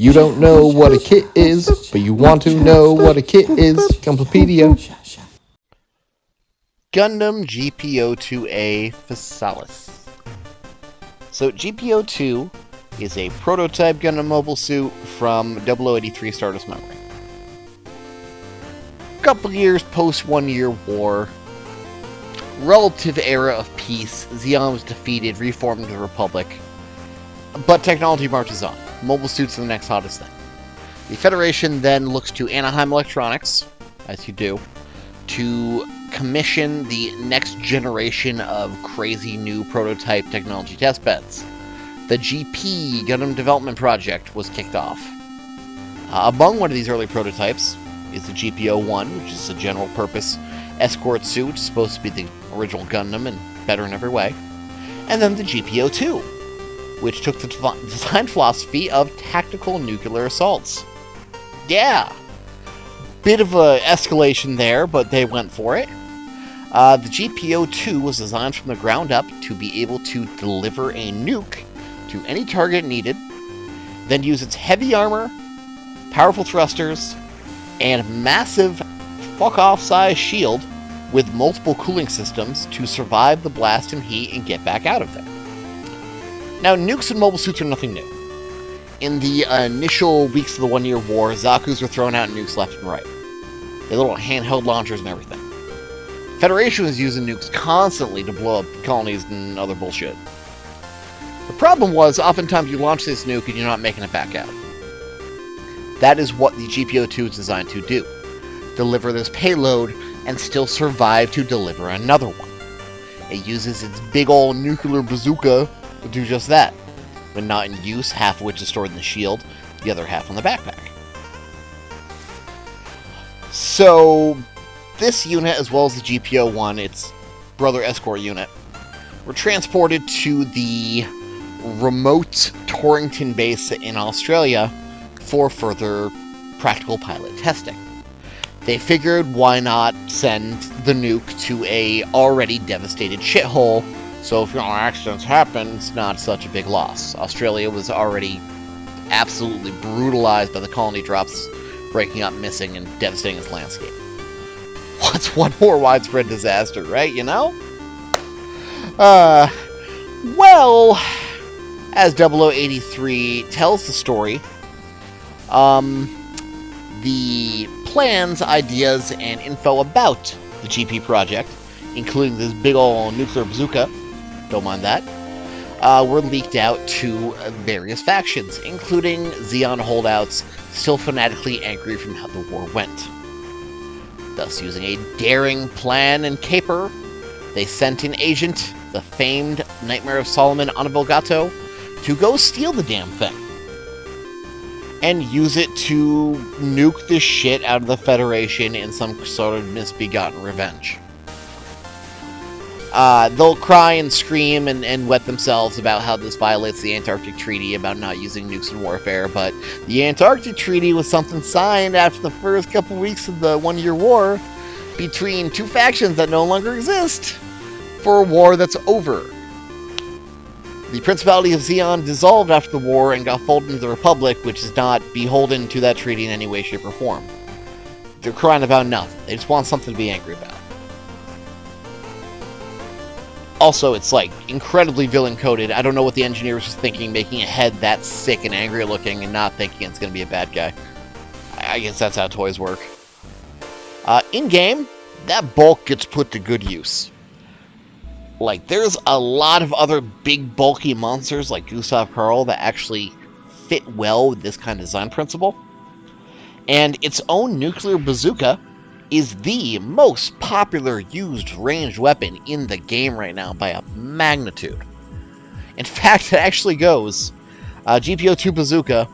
You don't know what a kit is, but you want to know what a kit is. Gunplapedia. Gundam GP02A Physalis. So GP02 is a prototype Gundam mobile suit from 0083 Stardust Memory. A couple years post 1 year war, relative era of peace, Zeon was defeated, reformed the Republic, but technology marches on. Mobile suits are the next hottest thing. The Federation then looks to Anaheim Electronics, as you do, to commission the next generation of crazy new prototype technology testbeds. The GP Gundam Development Project was kicked off. Among one of these early prototypes is the GP01, which is a general purpose escort suit, supposed to be the original Gundam and better in every way. And then the GP02, which took the design philosophy of tactical nuclear assaults. Yeah! Bit of a escalation there, but they went for it. The GP02 was designed from the ground up to be able to deliver a nuke to any target needed, then use its heavy armor, powerful thrusters, and massive fuck-off size shield with multiple cooling systems to survive the blast and heat and get back out of there. Now, nukes and mobile suits are nothing new. In the initial weeks of the 1 year war, Zaku's were throwing out nukes left and right. They had little handheld launchers and everything. The Federation was using nukes constantly to blow up colonies and other bullshit. The problem was, oftentimes you launch this nuke and you're not making it back out. That is what the GP02 is designed to do. Deliver this payload and still survive to deliver another one. It uses its big ol' nuclear bazooka to do just that. When not in use, half of which is stored in the shield, the other half on the backpack. So, this unit, as well as the GP01, its brother escort unit, were transported to the remote Torrington base in Australia for further practical pilot testing. They figured, why not send the nuke to a already devastated shithole, so if accidents happen, it's not such a big loss. Australia was already absolutely brutalized by the colony drops breaking up, missing, and devastating its landscape. What's one more widespread disaster, right, you know? Well, as 0083 tells the story, the plans, ideas, and info about the GP project, including this big ol' nuclear bazooka, don't mind that, were leaked out to various factions, including Zeon holdouts still fanatically angry from how the war went. Thus, using a daring plan and caper, they sent an agent, the famed Nightmare of Solomon Anabogato, to go steal the damn thing and use it to nuke the shit out of the Federation in some sort of misbegotten revenge. They'll cry and scream and wet themselves about how this violates the Antarctic Treaty about not using nukes in warfare, but the Antarctic Treaty was something signed after the first couple weeks of the 1 year war between two factions that no longer exist for a war that's over. The Principality of Zeon dissolved after the war and got folded into the Republic, which is not beholden to that treaty in any way, shape, or form. They're crying about nothing. They just want something to be angry about. Also, it's like incredibly villain-coded. I don't know what the engineer was just thinking, making a head that sick and angry looking and not thinking it's going to be a bad guy. I guess that's how toys work. In-game, that bulk gets put to good use. Like, there's a lot of other big, bulky monsters like Gustav Karl that actually fit well with this kind of design principle. And its own nuclear bazooka is the most popular used ranged weapon in the game right now by a magnitude. In fact, it actually goes, GP02 bazooka,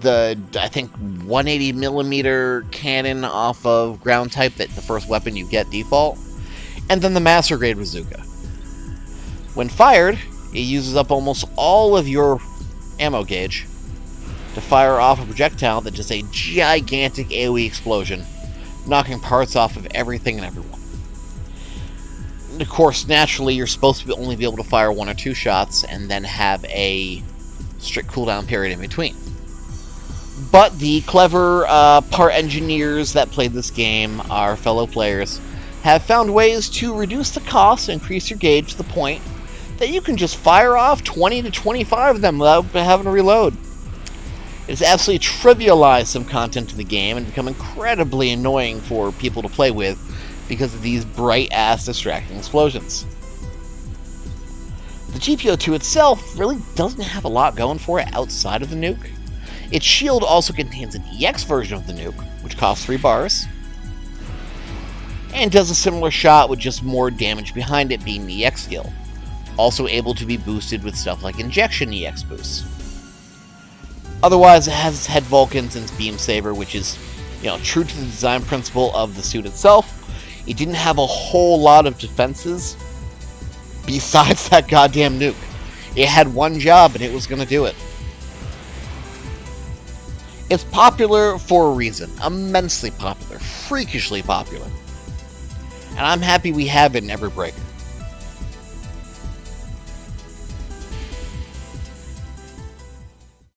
the, I think, 180mm cannon off of ground type, that's the first weapon you get default, and then the master grade bazooka. When fired, it uses up almost all of your ammo gauge to fire off a projectile that does a gigantic AoE explosion, knocking parts off of everything and everyone. And of course, naturally, you're supposed to only be able to fire 1 or 2 shots and then have a strict cooldown period in between. But the clever part engineers that played this game, our fellow players, have found ways to reduce the cost and increase your gauge to the point that you can just fire off 20 to 25 of them without having to reload. It's absolutely trivialized some content in the game and become incredibly annoying for people to play with because of these bright-ass distracting explosions. The GP02 itself really doesn't have a lot going for it outside of the nuke. Its shield also contains an EX version of the nuke, which costs 3 bars, and does a similar shot with just more damage behind it being the EX skill, also able to be boosted with stuff like injection EX boosts. Otherwise, it has its head Vulcans and its beam saber, which is, true to the design principle of the suit itself. It didn't have a whole lot of defenses besides that goddamn nuke. It had one job, and it was going to do it. It's popular for a reason. Immensely popular. Freakishly popular. And I'm happy we have it in every breaker.